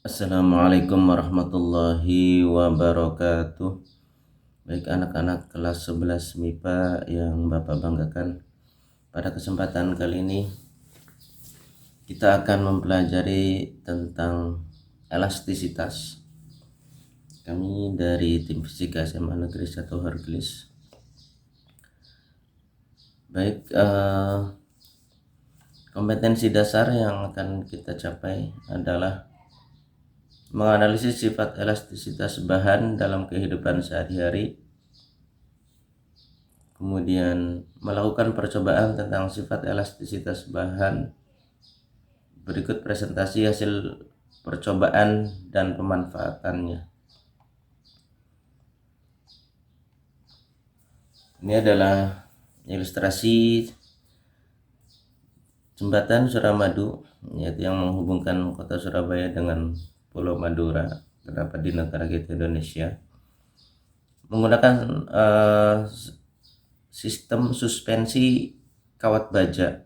Assalamualaikum warahmatullahi wabarakatuh. Baik anak-anak kelas 11 MIPA yang Bapak banggakan, pada kesempatan kali ini kita akan mempelajari tentang elastisitas. Kami dari tim Fisika SMA Negeri 1 Hercules. Baik, kompetensi dasar yang akan kita capai adalah menganalisis sifat elastisitas bahan dalam kehidupan sehari-hari, kemudian melakukan percobaan tentang sifat elastisitas bahan. Berikut presentasi hasil percobaan dan pemanfaatannya. Ini adalah ilustrasi jembatan Suramadu, yaitu yang menghubungkan kota Surabaya dengan Pulau Madura, terdapat di negara kita Indonesia, menggunakan sistem suspensi kawat baja,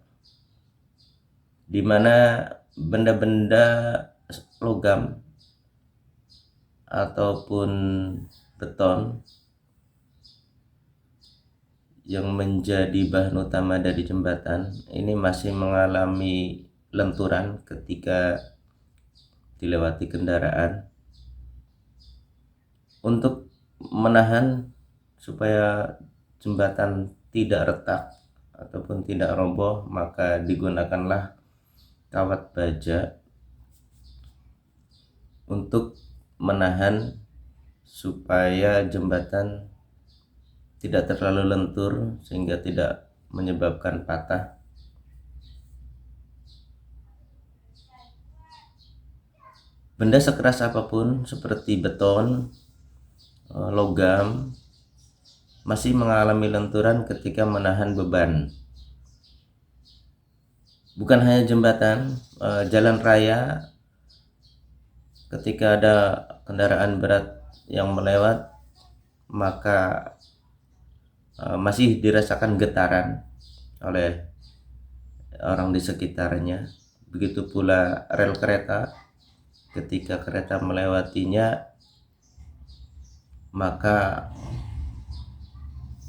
di mana benda-benda logam ataupun beton yang menjadi bahan utama dari jembatan ini masih mengalami lenturan ketika dilewati kendaraan. Untuk menahan supaya jembatan tidak retak ataupun tidak roboh, maka digunakanlah kawat baja untuk menahan supaya jembatan tidak terlalu lentur sehingga tidak menyebabkan patah. Benda sekeras apapun seperti beton, logam masih mengalami lenturan ketika menahan beban. Bukan hanya jembatan, jalan raya, ketika ada kendaraan berat yang melewat, maka masih dirasakan getaran oleh orang di sekitarnya. Begitu pula rel kereta, ketika kereta melewatinya, maka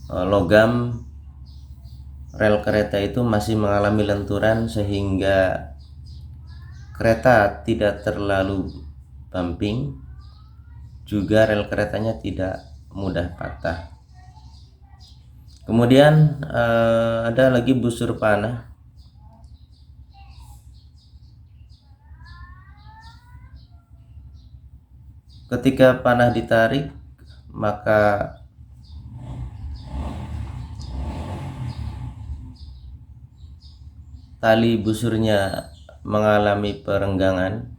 logam rel kereta itu masih mengalami lenturan sehingga kereta tidak terlalu bumping, juga rel keretanya tidak mudah patah. Kemudian ada lagi busur panah. Ketika panah ditarik, maka tali busurnya mengalami perenggangan.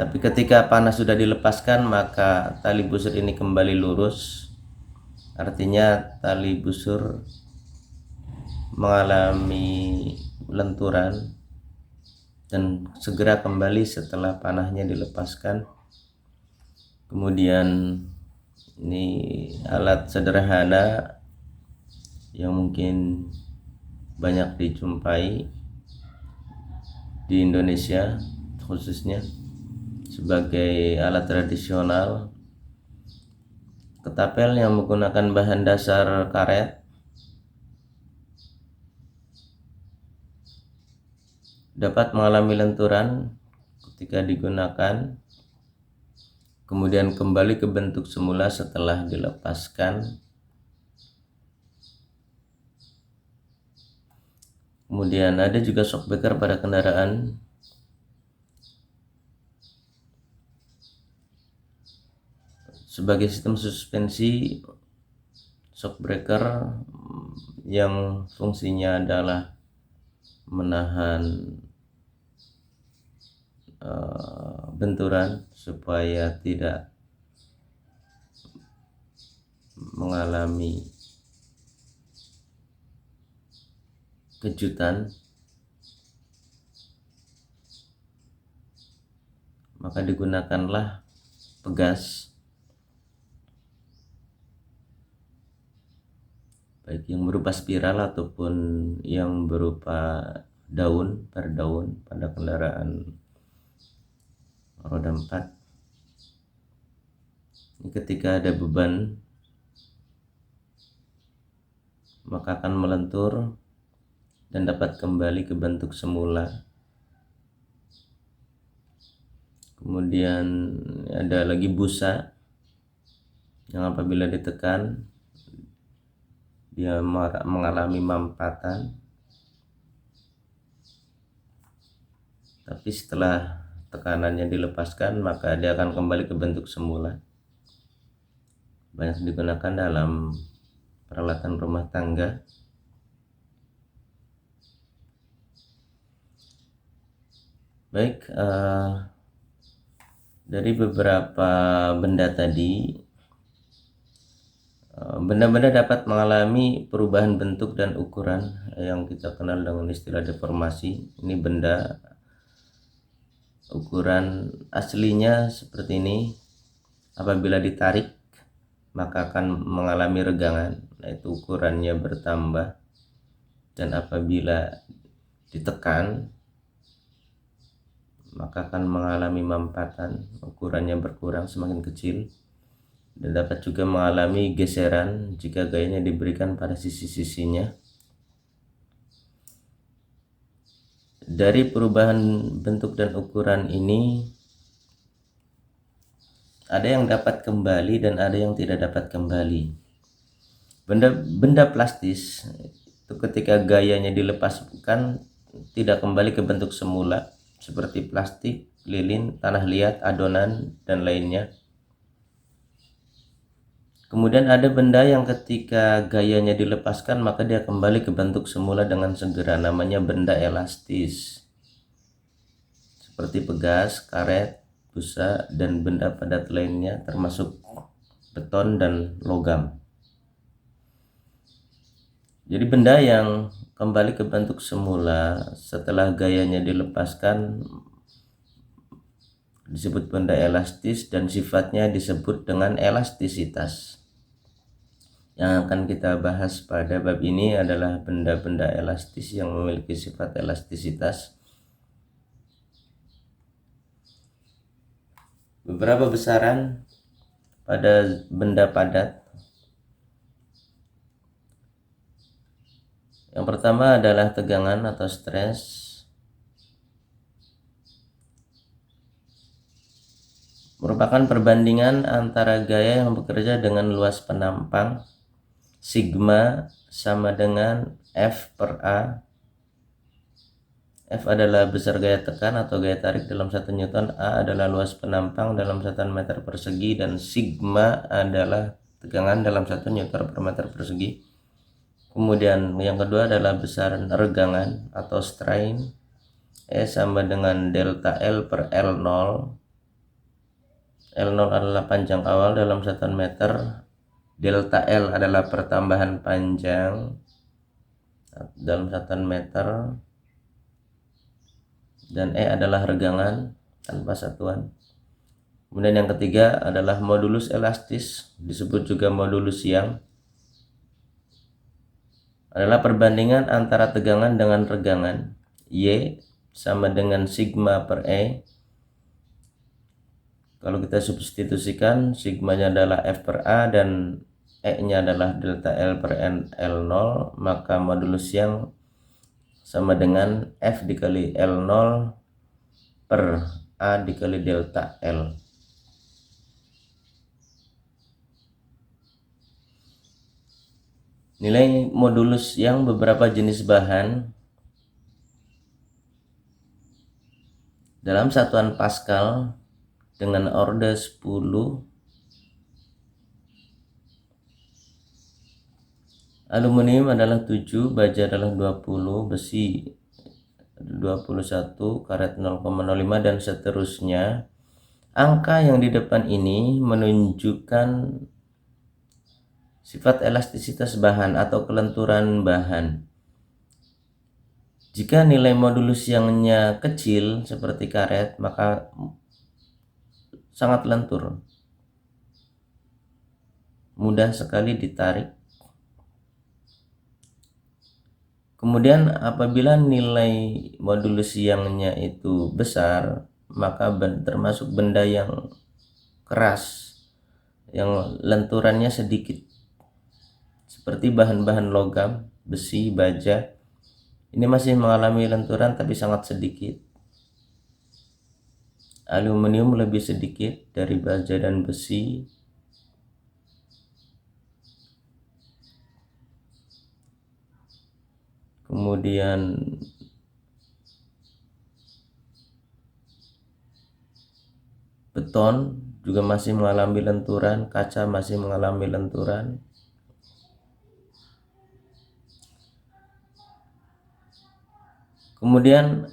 Tapi ketika panah sudah dilepaskan, maka tali busur ini kembali lurus. Artinya tali busur mengalami lenturan dan segera kembali setelah panahnya dilepaskan. Kemudian ini alat sederhana yang mungkin banyak dijumpai di Indonesia, khususnya sebagai alat tradisional, ketapel yang menggunakan bahan dasar karet. Dapat mengalami lenturan ketika digunakan, kemudian kembali ke bentuk semula setelah dilepaskan. Kemudian ada juga shockbreaker pada kendaraan. Sebagai sistem suspensi, shockbreaker yang fungsinya adalah menahan benturan supaya tidak mengalami kejutan, maka digunakanlah pegas. baik yang berupa spiral ataupun yang berupa daun per daun pada kendaraan roda 4. Ketika ada beban maka akan melentur dan dapat kembali ke bentuk semula. Kemudian ada lagi busa yang apabila ditekan dia mengalami mampatan, tapi setelah tekanannya dilepaskan maka dia akan kembali ke bentuk semula. Banyak digunakan dalam peralatan rumah tangga. Baik, dari beberapa benda tadi, benda-benda dapat mengalami perubahan bentuk dan ukuran yang kita kenal dengan istilah deformasi. Ini benda ukuran aslinya seperti ini. Apabila ditarik maka akan mengalami regangan, yaitu ukurannya bertambah, dan apabila ditekan maka akan mengalami mampatan, ukurannya berkurang semakin kecil, dan dapat juga mengalami geseran jika gayanya diberikan pada sisi-sisinya. Dari perubahan bentuk dan ukuran ini ada yang dapat kembali dan ada yang tidak dapat kembali. Benda plastis itu ketika gayanya dilepaskan tidak kembali ke bentuk semula, seperti plastik, lilin, tanah liat, adonan, dan lainnya. Kemudian ada benda yang ketika gayanya dilepaskan maka dia kembali ke bentuk semula dengan segera, namanya benda elastis, seperti pegas, karet, busa, dan benda padat lainnya termasuk beton dan logam. Jadi benda yang kembali ke bentuk semula setelah gayanya dilepaskan disebut benda elastis dan sifatnya disebut dengan elastisitas. Yang akan kita bahas pada bab ini adalah benda-benda elastis yang memiliki sifat elastisitas. Beberapa besaran pada benda padat. Yang pertama adalah tegangan atau stres. Merupakan perbandingan antara gaya yang bekerja dengan luas penampang. Sigma sama dengan F per A. F adalah besar gaya tekan atau gaya tarik dalam 1 Newton, A adalah luas penampang dalam 1 meter persegi, dan sigma adalah tegangan dalam 1 Newton per meter persegi. Kemudian yang kedua adalah besaran regangan atau strain. E sama dengan delta L per L0. L0 adalah panjang awal dalam 1 meter. Delta L adalah pertambahan panjang dalam 1 meter. Dan E adalah regangan tanpa satuan. Kemudian yang ketiga adalah modulus elastis, disebut juga modulus Young. Adalah perbandingan antara tegangan dengan regangan. Y sama dengan sigma per E. Kalau kita substitusikan, sigmanya adalah F per A dan E-nya adalah delta L per L0, maka modulus Young sama dengan F dikali L0 per A dikali delta L. Nilai modulus yang beberapa jenis bahan dalam satuan Pascal dengan orde 10 aluminium adalah 7, baja adalah 20, besi 21, karet 0,05 dan seterusnya. Angka yang di depan ini menunjukkan sifat elastisitas bahan atau kelenturan bahan. Jika nilai modulus Young-nya kecil seperti karet, maka sangat lentur, mudah sekali ditarik. Kemudian apabila nilai modulus siangnya itu besar, maka termasuk benda yang keras, yang lenturannya sedikit, seperti bahan-bahan logam, besi, baja. Ini masih mengalami lenturan tapi sangat sedikit. Aluminium lebih sedikit dari baja dan besi. Kemudian beton juga masih mengalami lenturan, kaca masih mengalami lenturan. Kemudian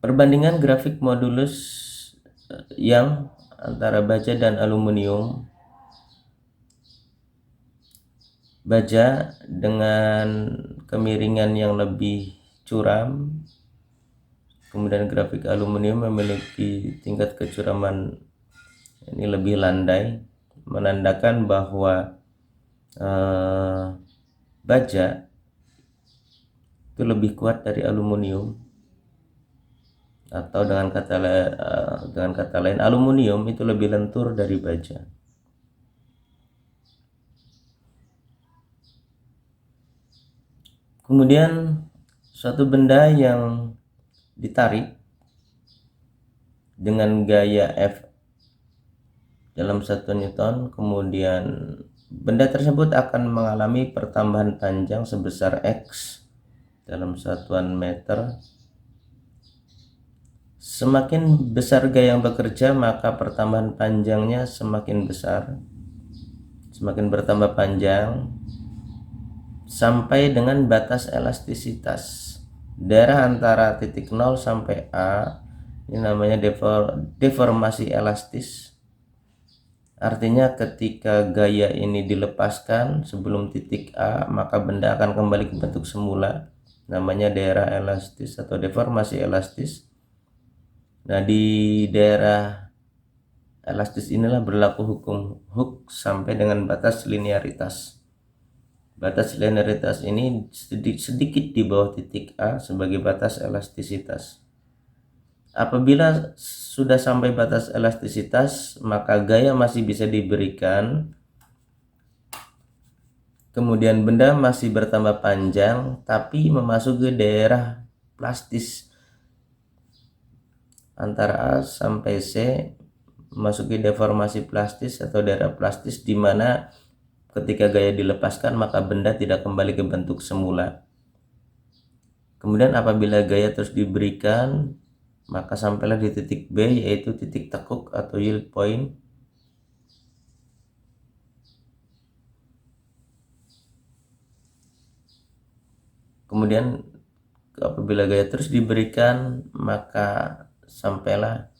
perbandingan grafik modulus yang antara baja dan aluminium. Baja dengan kemiringan yang lebih curam, kemudian grafik aluminium memiliki tingkat kecuraman ini lebih landai, menandakan bahwa baja itu lebih kuat dari aluminium, atau dengan kata lain aluminium itu lebih lentur dari baja. Kemudian suatu benda yang ditarik dengan gaya F dalam 1 Newton, kemudian benda tersebut akan mengalami pertambahan panjang sebesar X dalam satuan meter. Semakin besar gaya yang bekerja, maka pertambahan panjangnya semakin besar, semakin bertambah panjang, sampai dengan batas elastisitas. Daerah antara titik 0 sampai A ini namanya deformasi elastis. Artinya ketika gaya ini dilepaskan sebelum titik A, maka benda akan kembali ke bentuk semula, namanya daerah elastis atau deformasi elastis. Nah, di daerah elastis inilah berlaku hukum Hooke sampai dengan batas linearitas. Batas linearitas ini sedikit di bawah titik A sebagai batas elastisitas. Apabila sudah sampai batas elastisitas, maka gaya masih bisa diberikan. Kemudian benda masih bertambah panjang, tapi memasuki daerah plastis antara A sampai C, memasuki deformasi plastis atau daerah plastis, di mana ketika gaya dilepaskan maka benda tidak kembali ke bentuk semula. Kemudian apabila gaya terus diberikan, maka sampailah di titik B, yaitu titik tekuk atau yield point. Kemudian apabila gaya terus diberikan, maka sampailah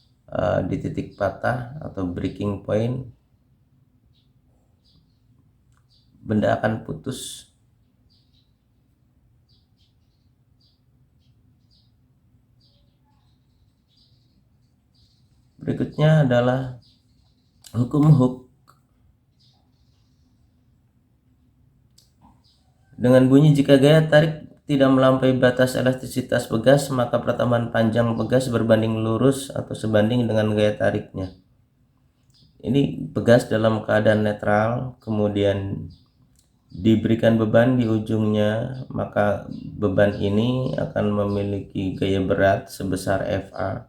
di titik patah atau breaking point. Benda akan putus. Berikutnya adalah hukum Hooke. Dengan bunyi jika gaya tarik tidak melampaui batas elastisitas pegas, maka pertambahan panjang pegas berbanding lurus atau sebanding dengan gaya tariknya. Ini pegas dalam keadaan netral, kemudian diberikan beban di ujungnya, maka beban ini akan memiliki gaya berat sebesar Fa.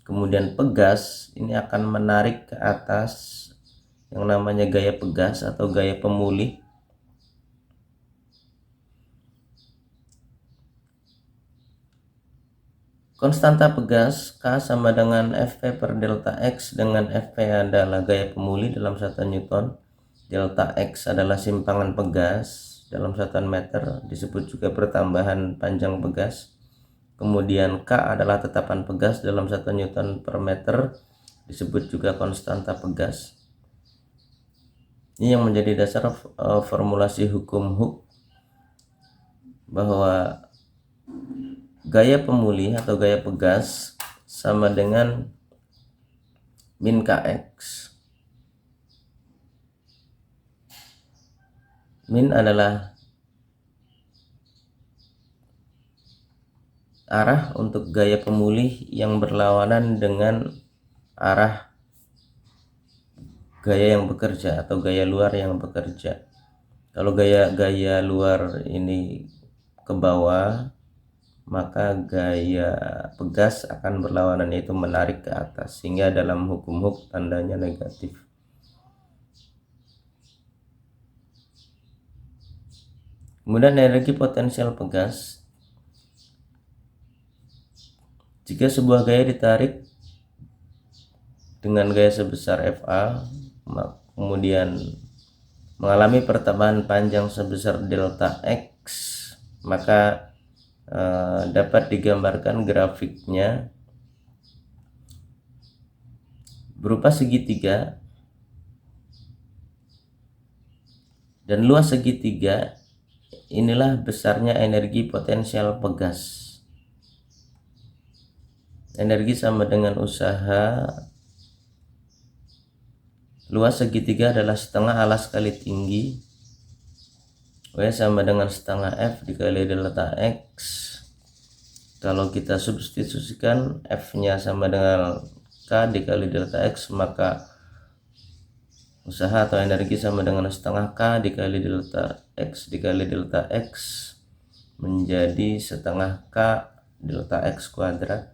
Kemudian pegas ini akan menarik ke atas yang namanya gaya pegas atau gaya pemulih. Konstanta pegas K sama dengan Fp per delta X, dengan Fp adalah gaya pemulih dalam 1 Newton. Delta X adalah simpangan pegas dalam satuan meter, disebut juga pertambahan panjang pegas. Kemudian K adalah tetapan pegas dalam 1 Newton per meter, disebut juga konstanta pegas. Ini yang menjadi dasar formulasi hukum Hooke, bahwa gaya pemulih atau gaya pegas sama dengan min Kx Min adalah arah untuk gaya pemulih yang berlawanan dengan arah gaya yang bekerja atau gaya luar yang bekerja. Kalau gaya luar ini ke bawah, maka gaya pegas akan berlawanan, yaitu menarik ke atas, sehingga dalam hukum Hooke tandanya negatif. Kemudian energi potensial pegas, jika sebuah gaya ditarik dengan gaya sebesar Fa, kemudian mengalami pertambahan panjang sebesar delta X, maka dapat digambarkan grafiknya berupa segitiga, dan luas segitiga inilah besarnya energi potensial pegas. Energi sama dengan usaha. Luas segitiga adalah setengah alas kali tinggi, W sama dengan setengah F dikali delta X. Kalau kita substitusikan F nya sama dengan K dikali delta X, maka usaha atau energi sama dengan setengah K dikali delta X dikali delta X menjadi setengah K delta X kuadrat,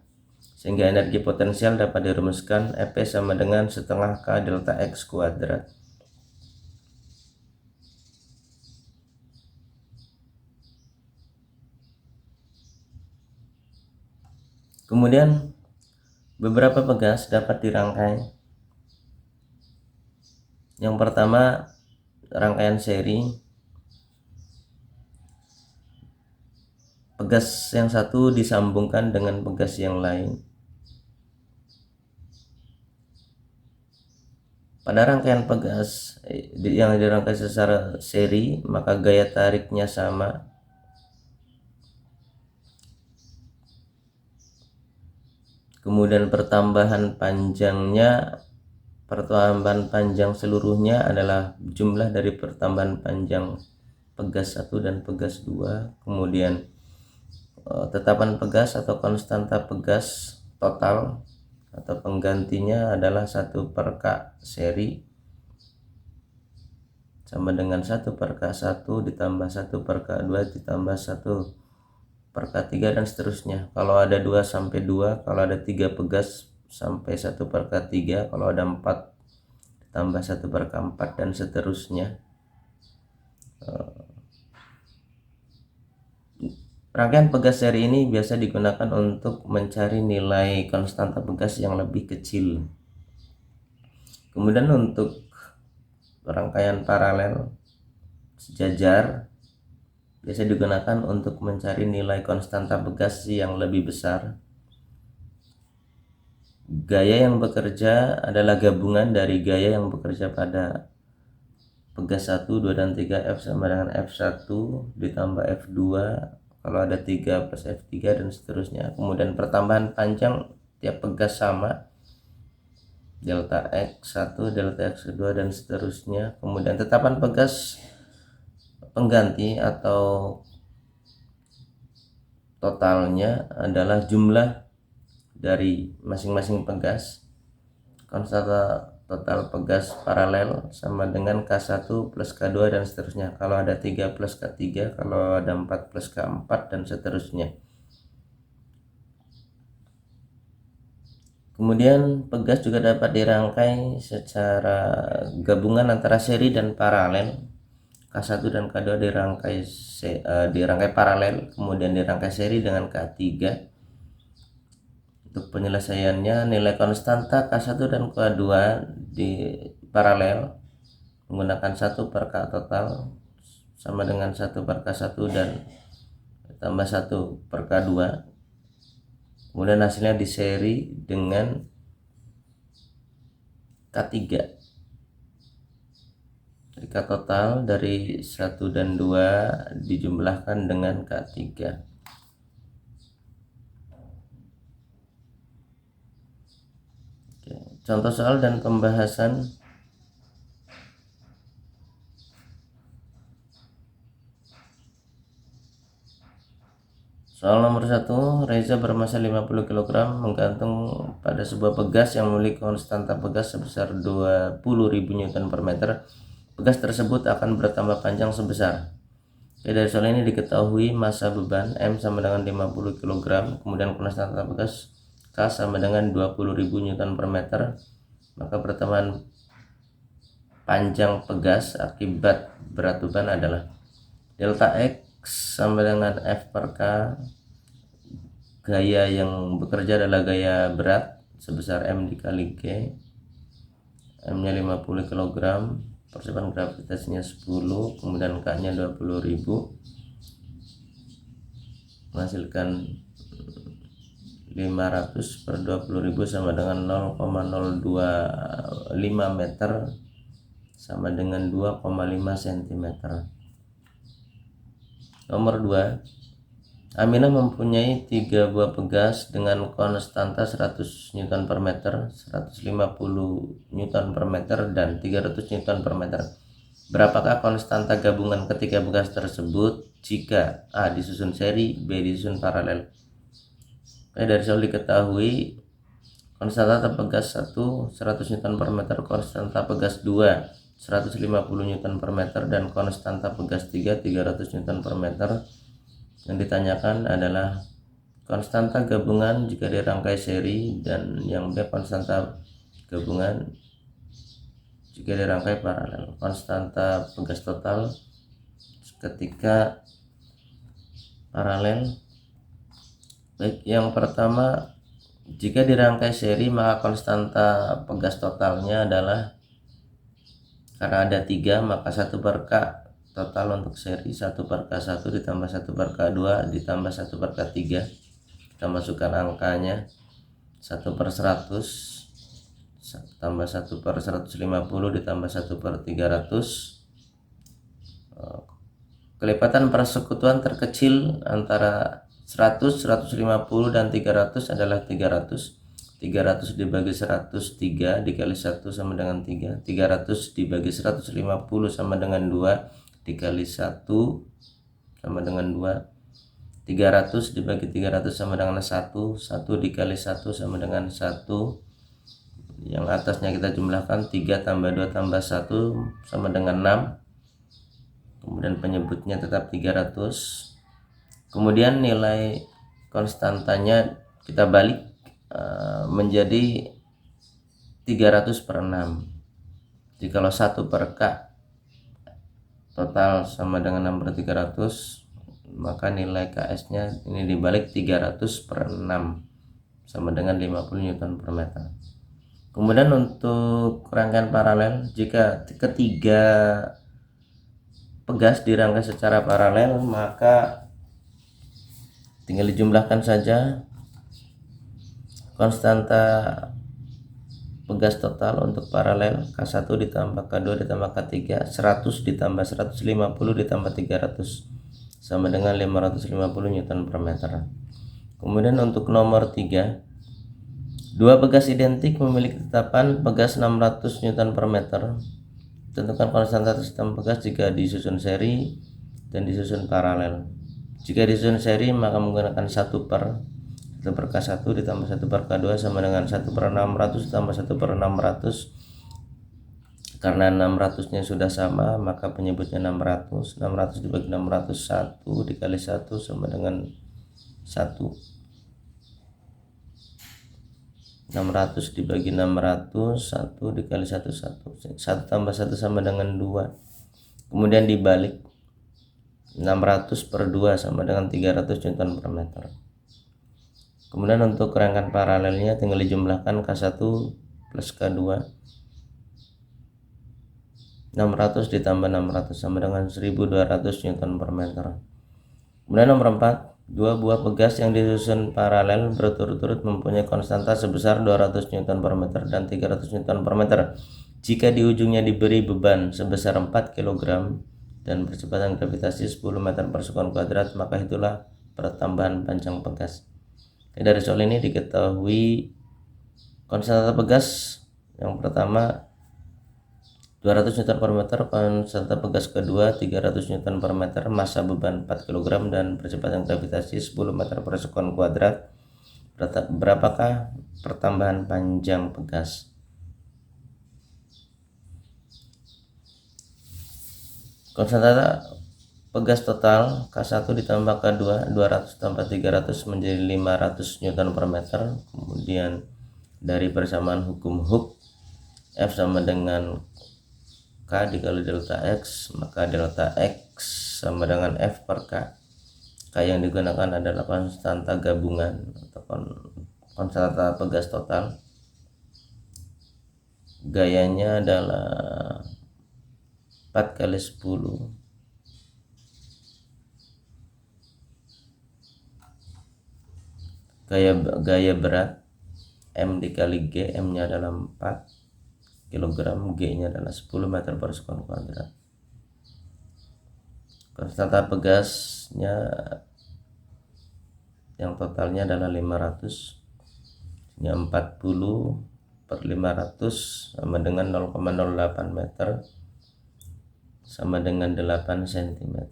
sehingga energi potensial dapat dirumuskan EP sama dengan setengah K delta X kuadrat. Kemudian beberapa pegas dapat dirangkai. Yang pertama, rangkaian seri. Pegas yang satu disambungkan dengan pegas yang lain. Pada rangkaian pegas yang dirangkai secara seri, maka gaya tariknya sama. Kemudian pertambahan panjang seluruhnya adalah jumlah dari pertambahan panjang pegas 1 dan pegas 2. Kemudian tetapan pegas atau konstanta pegas total atau penggantinya adalah 1/K seri sama dengan 1/K1 ditambah 1/K2 ditambah 1/K3 dan seterusnya. Kalau ada 2 sampai 2, kalau ada 3 pegas sampai 1/K3, kalau ada 4 tambah 1/K4 dan seterusnya. Rangkaian pegas seri ini biasa digunakan untuk mencari nilai konstanta pegas yang lebih kecil. Kemudian untuk rangkaian paralel sejajar biasa digunakan untuk mencari nilai konstanta pegas yang lebih besar. Gaya yang bekerja adalah gabungan dari gaya yang bekerja pada pegas 1, 2, dan 3. F sama dengan F1 ditambah F2 kalau ada 3 plus F3 dan seterusnya. Kemudian pertambahan panjang tiap pegas sama, delta X1, delta X2 dan seterusnya. Kemudian tetapan pegas pengganti atau totalnya adalah jumlah dari masing-masing pegas. Konstanta total pegas paralel sama dengan K1 plus K2 dan seterusnya. Kalau ada 3 plus K3, kalau ada 4 plus K4 dan seterusnya. Kemudian pegas juga dapat dirangkai secara gabungan antara seri dan paralel. K1 dan K2 dirangkai paralel, kemudian dirangkai seri dengan K3. Untuk penyelesaiannya, nilai konstanta K1 dan K2 di paralel menggunakan 1/K total sama dengan 1/K1 dan tambah 1/K2. Kemudian hasilnya di seri dengan K3. K total dari 1 dan 2 dijumlahkan dengan K3. Oke, contoh soal dan pembahasan. Soal nomor 1, Reza bermassa 50 kg menggantung pada sebuah pegas yang memiliki konstanta pegas sebesar 20.000 Newton per meter. Pegas tersebut akan bertambah panjang sebesar. Dari soal ini diketahui massa beban M sama dengan 50 kg, kemudian konstanta pegas K sama dengan 20.000 Newton per meter. Maka pertambahan panjang pegas akibat berat beban adalah delta X sama dengan F per K. Gaya yang bekerja adalah gaya berat sebesar M dikali G. M nya 50 kg, percepatan gravitasinya 10, kemudian K nya 20.000, menghasilkan 500 per 20.000 sama dengan 0,025 meter, sama dengan 2,5 cm. Nomor 2, Aminah mempunyai 3 buah pegas dengan konstanta 100 Newton per meter, 150 Newton per meter, dan 300 Newton per meter. Berapakah konstanta gabungan ketiga pegas tersebut jika A disusun seri, B disusun paralel? Dari soal diketahui konstanta pegas 1 100 Newton per meter, konstanta pegas 2 150 Newton per meter, dan konstanta pegas 3 300 Newton per meter. Yang ditanyakan adalah konstanta gabungan jika dirangkai seri, dan yang B konstanta gabungan jika dirangkai paralel. Konstanta pegas total ketika paralel. Baik, yang pertama, jika dirangkai seri maka konstanta pegas totalnya adalah, karena ada 3 maka 1 per K total untuk seri, 1 per K1 ditambah 1 per K2 ditambah 1 per K3. Kita masukkan angkanya, 1 per 100 tambah 1 per 150 ditambah 1 per 300. Kelipatan persekutuan terkecil antara 100, 150 dan 300 adalah 300. 300 dibagi 103 dikali 1 sama dengan 3. 300 dibagi 150 sama dengan 2 dikali 1 sama dengan 2. 300 dibagi 300 sama dengan 1. 1 dikali 1 sama dengan 1. Yang atasnya kita jumlahkan, 3 tambah 2 tambah 1 sama dengan 6. Kemudian penyebutnya tetap 300. Kemudian nilai konstantanya kita balik menjadi 300 per 6. Jikalau 1 per K total sama dengan 6 per 300, maka nilai KS nya ini dibalik 300 per 6 sama dengan 50 Newton per meter. Kemudian untuk rangkaian paralel, jika ketiga pegas dirangkai secara paralel maka tinggal dijumlahkan saja konstanta pegas total untuk paralel, K1 ditambah K2 ditambah K3, 100 ditambah 150 ditambah 300 sama dengan 550 Newton per meter. Kemudian untuk nomor 3, 2 pegas identik memiliki tetapan pegas 600 Newton per meter. Tentukan konstanta sistem pegas jika disusun seri dan disusun paralel. Jika disusun seri maka menggunakan 1 per K1 ditambah 1 per K2 sama dengan 1 per 600 ditambah 1 per 600. Karena 600 nya sudah sama maka penyebutnya 600. 600 dibagi 600, 1 dikali 1 sama dengan 1. 600 dibagi 600, 1 dikali 1, 1 tambah 1 sama dengan 2. Kemudian dibalik, 600 per 2 sama dengan 300 Newton per meter. Kemudian untuk rangkaian paralelnya tinggal dijumlahkan K1 plus K2. 600 ditambah 600 sama dengan 1200 Newton per meter. Kemudian nomor 4, 2 buah pegas yang disusun paralel berturut-turut mempunyai konstanta sebesar 200 Newton per meter dan 300 Newton per meter. Jika di ujungnya diberi beban sebesar 4 kg dan percepatan gravitasi 10 meter per sekon kuadrat, maka itulah pertambahan panjang pegas. Dari soal ini diketahui konstanta pegas yang pertama 200 Newton per meter, serta pegas kedua 300 Newton per meter, massa beban 4 kg, dan percepatan gravitasi 10 meter per sekon kuadrat. Berapakah pertambahan panjang pegas? Konstanta pegas total K1 ditambah K2 200 tambah 300 menjadi 500 Newton per meter. Kemudian dari persamaan hukum Hooke, F sama dengan K dikali delta X, maka delta X sama dengan F per K. K yang digunakan adalah konstanta gabungan atau konstanta pegas total. Gayanya adalah 4 kali 10 gaya berat M dikali G, M nya adalah 4 kg, G nya adalah 10 meter per sekon kuadrat. Konstanta pegasnya yang totalnya adalah 500, nya 40 per 500 sama dengan 0,08 meter, sama dengan 8 cm.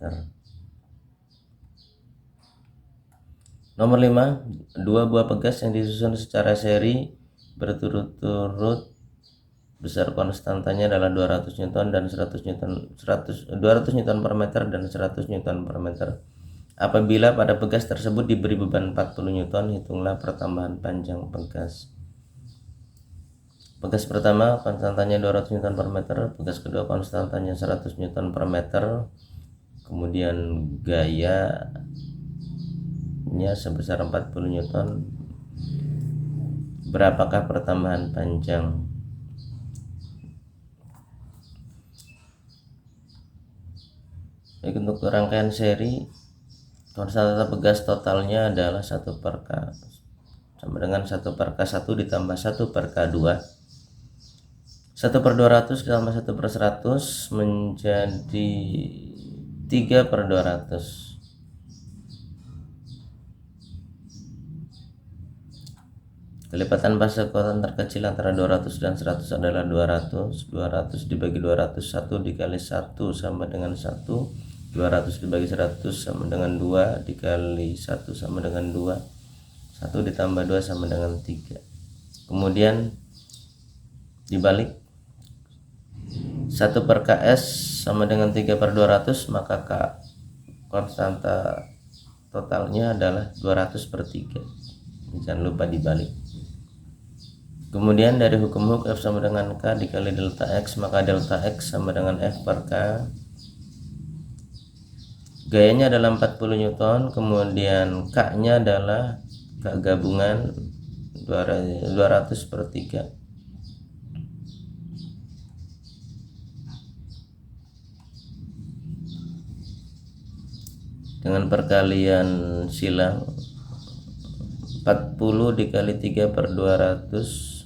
Nomor 5, dua buah pegas yang disusun secara seri berturut-turut, besar konstantanya adalah 200 Newton dan 200 Newton per meter dan 100 Newton per meter. Apabila pada pegas tersebut diberi beban 40 Newton, hitunglah pertambahan panjang pegas. Pegas pertama konstantanya 200 Newton per meter, pegas kedua konstantanya 100 Newton per meter, kemudian gayanya sebesar 40 Newton. Berapakah pertambahan panjang? Baik, untuk rangkaian seri, konstanta pegas totalnya adalah 1 per K sama dengan 1 per K1 ditambah 1 per K2. 1 per 200 ditambah 1 per 100 menjadi 3 per 200. Kelipatan fase kekuatan terkecil antara 200 dan 100 adalah 200. 200 dibagi 200, 1 dikali 1 sama dengan 1. 200 dibagi 100 sama dengan 2, dikali 1 sama dengan 2. 1 ditambah 2 sama dengan 3. Kemudian dibalik, 1 per KS sama dengan 3 per 200, maka K konstanta totalnya adalah 200 per 3. Jangan lupa dibalik. Kemudian dari hukum Hooke, F sama dengan K dikali delta X, maka delta X sama dengan F per K. Gayanya adalah 40 Newton, kemudian K nya adalah K gabungan 200 per 3. Dengan perkalian silang, 40 dikali 3 per 200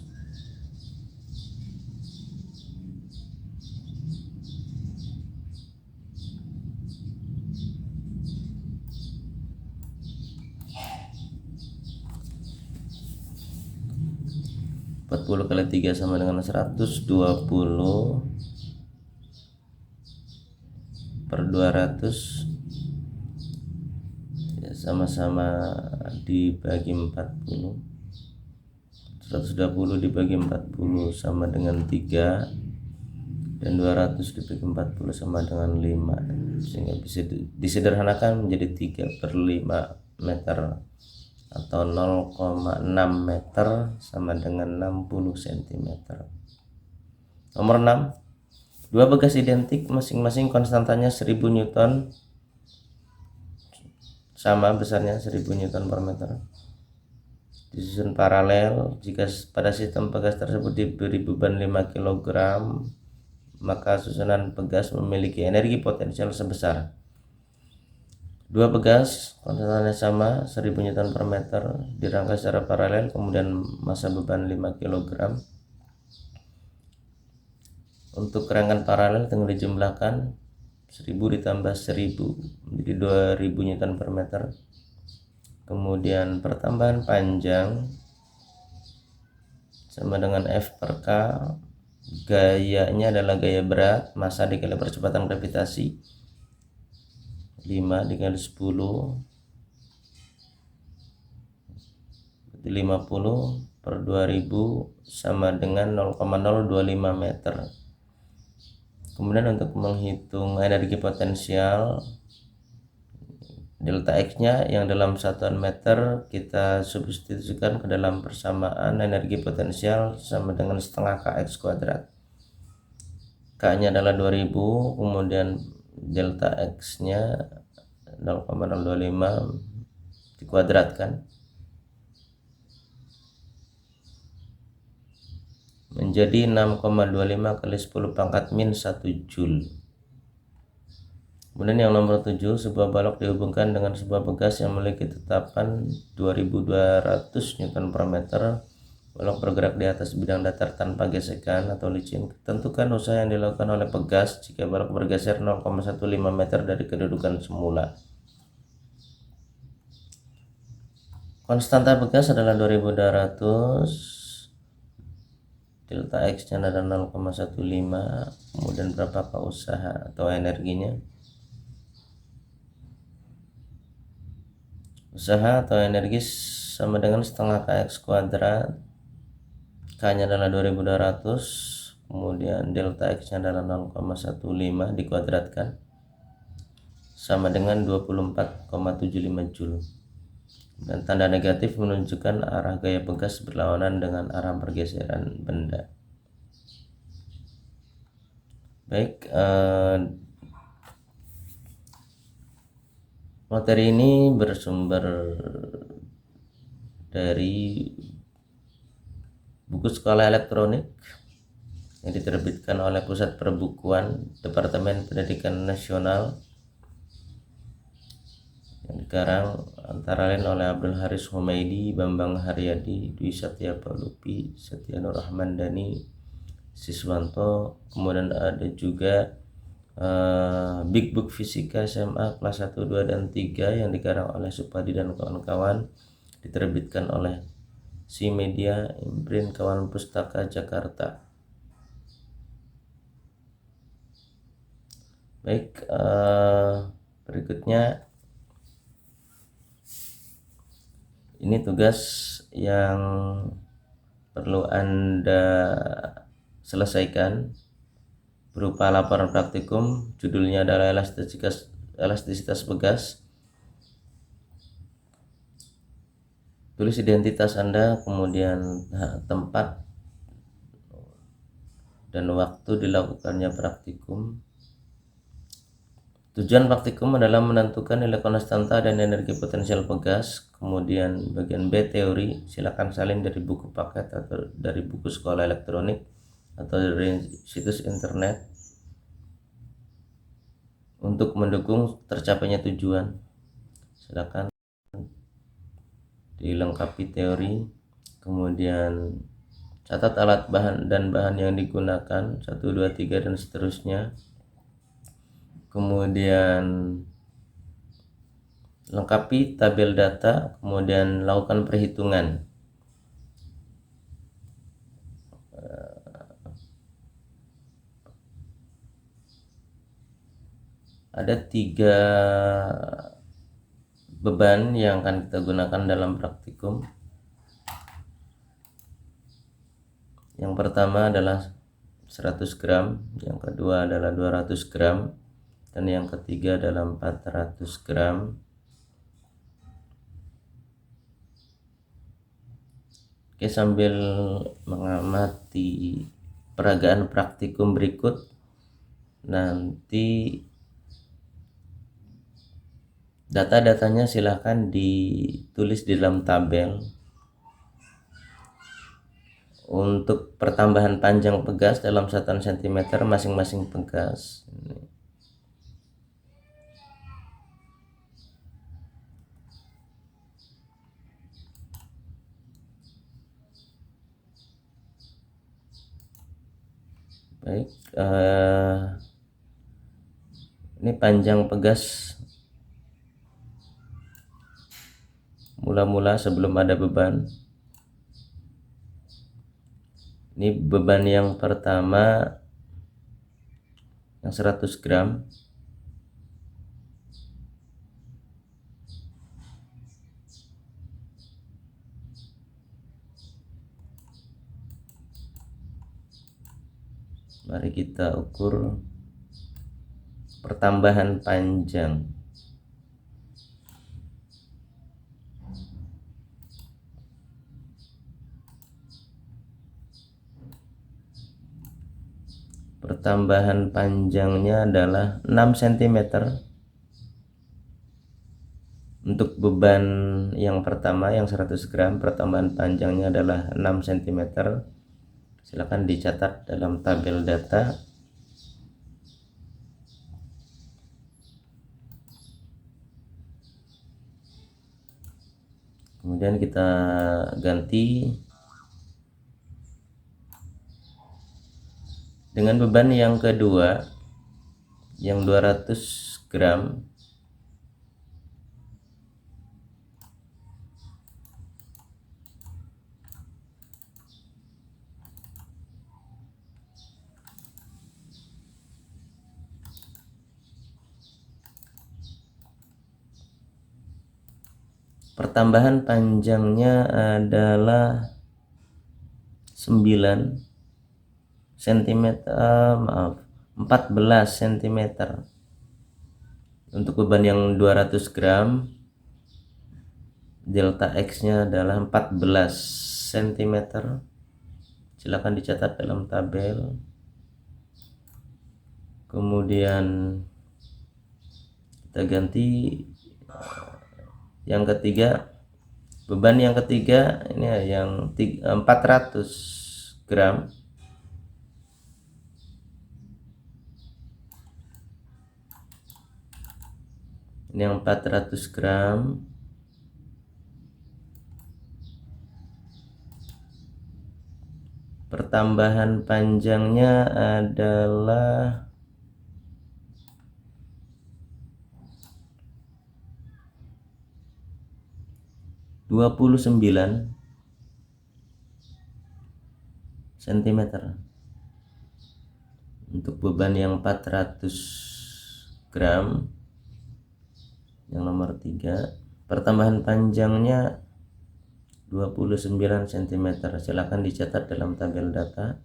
40 kali 3 sama dengan 120 per 200, ya, sama-sama dibagi 40. 120 dibagi 40 sama dengan 3, dan 200 dibagi 40 sama dengan 5, sehingga bisa disederhanakan menjadi 3 per 5 meter atau 0,6 meter sama dengan 60 cm. Nomor 6, dua pegas identik masing-masing konstantanya 1000 Newton, sama besarnya 1000 Newton per meter, disusun paralel. Jika pada sistem pegas tersebut diberi beban 5 kg, maka susunan pegas memiliki energi potensial sebesar. Dua pegas konstantanya sama 1000 Newton per meter, dirangkai secara paralel, kemudian massa beban 5 kg. Untuk rangkaian paralel tinggal dijumlahkan, 1000 ditambah 1000 menjadi 2000 Newton per meter. Kemudian pertambahan panjang sama dengan F per K Gayanya adalah gaya berat, massa dikali percepatan gravitasi 5 dikali 10 50 per 2000 sama dengan 0,025 meter. Kemudian untuk menghitung energi potensial, delta X nya yang dalam satuan meter kita substitusikan ke dalam persamaan energi potensial sama dengan setengah kx kuadrat. K nya adalah 2000, kemudian delta X nya 0,025 dikuadratkan menjadi 6,25 kali 10 pangkat min 1 Joule. Kemudian yang nomor 7, sebuah balok dihubungkan dengan sebuah pegas yang memiliki tetapan 2200 Newton per meter. Balok bergerak di atas bidang datar tanpa gesekan atau licin. Tentukan usaha yang dilakukan oleh pegas jika balok bergeser 0,15 meter dari kedudukan semula. Konstanta pegas adalah 2200. Delta X nya adalah 0,15. Kemudian berapakah usaha atau energinya? Usaha atau energi sama dengan setengah kx kuadrat. K nya adalah 2200, kemudian delta X nya adalah 0,15 dikuadratkan sama dengan 24,75 Joule. Dan tanda negatif menunjukkan arah gaya pegas berlawanan dengan arah pergeseran benda. Baik, materi ini bersumber dari buku sekolah elektronik yang diterbitkan oleh Pusat Perbukuan Departemen Pendidikan Nasional yang dikarang antara lain oleh Abdul Haris Humaidi, Bambang Haryadi, Dwi Satya Palupi, Satya Nur Rahmandani, Siswanto. Kemudian ada juga Big Book Fisika SMA kelas 1, 2, dan 3 yang dikarang oleh Supadi dan kawan-kawan, diterbitkan oleh Si Media, Imprint Kawan Pustaka Jakarta. Baik, berikutnya ini tugas yang perlu Anda selesaikan berupa laporan praktikum. Judulnya adalah elastisitas pegas. Tulis identitas Anda, kemudian tempat dan waktu dilakukannya praktikum. Tujuan praktikum adalah menentukan nilai konstanta dan energi potensial pegas. Kemudian bagian B, teori. Silakan salin dari buku paket atau dari buku sekolah elektronik atau dari situs internet untuk mendukung tercapainya tujuan. Silakan dilengkapi teori, kemudian catat alat bahan dan bahan yang digunakan 1, 2, 3 dan seterusnya. Kemudian lengkapi tabel data, kemudian lakukan perhitungan. Ada 3 beban yang akan kita gunakan dalam praktikum. Yang pertama adalah 100 gram, yang kedua adalah 200 gram, dan yang ketiga adalah 400 gram. Oke, sambil mengamati peragaan praktikum berikut, nanti data-datanya silahkan ditulis di dalam tabel. Untuk pertambahan panjang pegas dalam satuan sentimeter masing-masing pegas. Baik, ini panjang pegas mula-mula sebelum ada beban Ini beban yang pertama yang 100 gram. Mari kita ukur pertambahan panjang. Pertambahan panjangnya adalah 6 cm. Untuk beban yang pertama yang 100 gram, pertambahan panjangnya adalah 6 cm. Silakan dicatat dalam tabel data. Kemudian kita ganti dengan beban yang kedua yang 200 gram. Pertambahan panjangnya adalah 9 cm, 14 cm. Untuk beban yang 200 gram, delta X nya adalah 14 cm. Silakan dicatat dalam tabel. Kemudian kita ganti yang ketiga, beban yang ketiga ini yang 400 gram. Ini yang 400 gram. Pertambahan panjangnya adalah 29 cm. Untuk beban yang 400 gram yang nomor 3, pertambahan panjangnya 29 cm. Silakan dicatat dalam tabel data.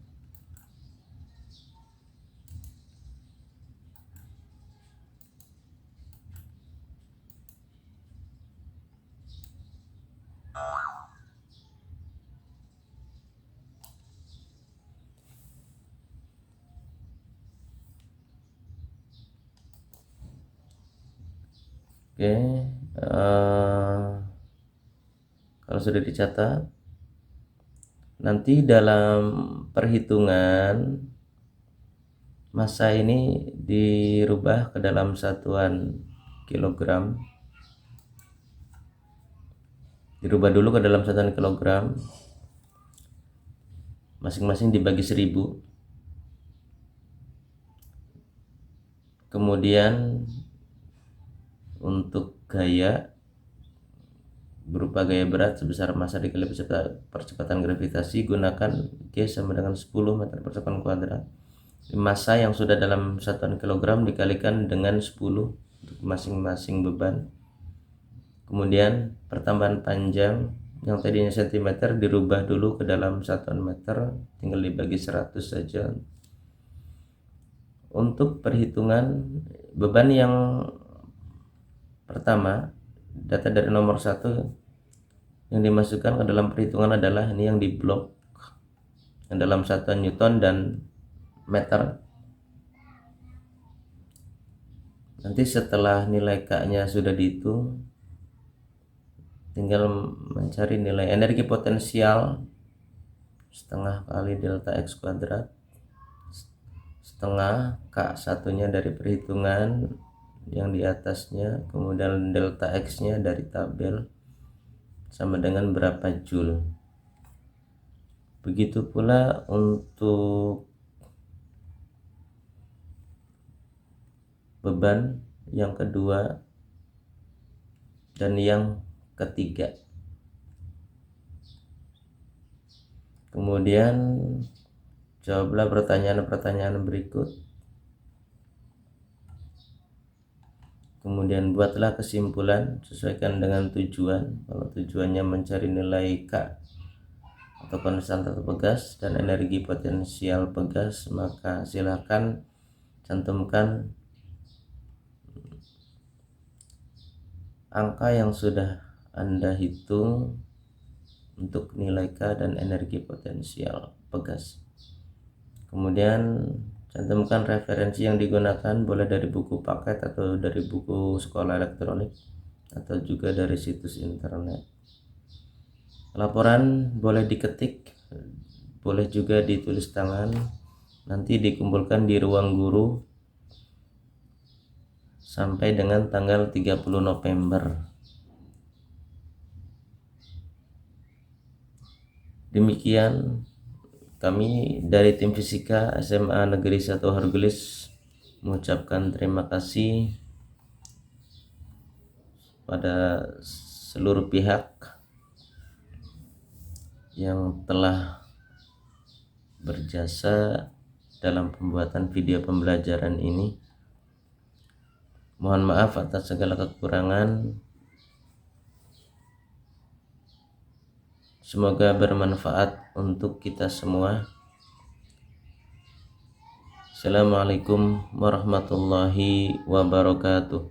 Oke, kalau sudah dicatat, nanti dalam perhitungan massa ini dirubah ke dalam satuan kilogram. Dirubah dulu ke dalam satuan kilogram. Masing-masing dibagi 1000. Kemudian untuk gaya berupa gaya berat sebesar massa dikali percepatan gravitasi, gunakan G sama dengan 10 meter per sekon kuadrat. Massa yang sudah dalam satuan kilogram dikalikan dengan 10 untuk masing-masing beban. Kemudian pertambahan panjang yang tadinya cm dirubah dulu ke dalam satuan meter, tinggal dibagi 100 saja. Untuk perhitungan beban yang pertama, data dari nomor 1 yang dimasukkan ke dalam perhitungan adalah ini yang di blok yang dalam satuan Newton dan meter. Nanti setelah nilai K-nya sudah dihitung, tinggal mencari nilai energi potensial setengah kali delta X kuadrat, setengah K1 nya dari perhitungan yang di atasnya, kemudian delta X nya dari tabel sama dengan berapa joule. Begitu pula untuk beban yang kedua dan yang ketiga. Kemudian Jawablah pertanyaan-pertanyaan berikut. Kemudian buatlah kesimpulan, sesuaikan dengan tujuan. Kalau tujuannya mencari nilai K atau konstanta pegas dan energi potensial pegas, maka silakan cantumkan angka yang sudah Anda hitung untuk nilai K dan energi potensial pegas. Kemudian cantumkan referensi yang digunakan, boleh dari buku paket atau dari buku sekolah elektronik atau juga dari situs internet. Laporan boleh diketik, boleh juga ditulis tangan, nanti dikumpulkan di ruang guru sampai dengan tanggal 30 November. Demikian kami dari tim fisika SMA Negeri 1 Hargulis mengucapkan terima kasih pada seluruh pihak yang telah berjasa dalam pembuatan video pembelajaran ini. Mohon maaf atas segala kekurangan. Semoga bermanfaat untuk kita semua. Assalamualaikum warahmatullahi wabarakatuh.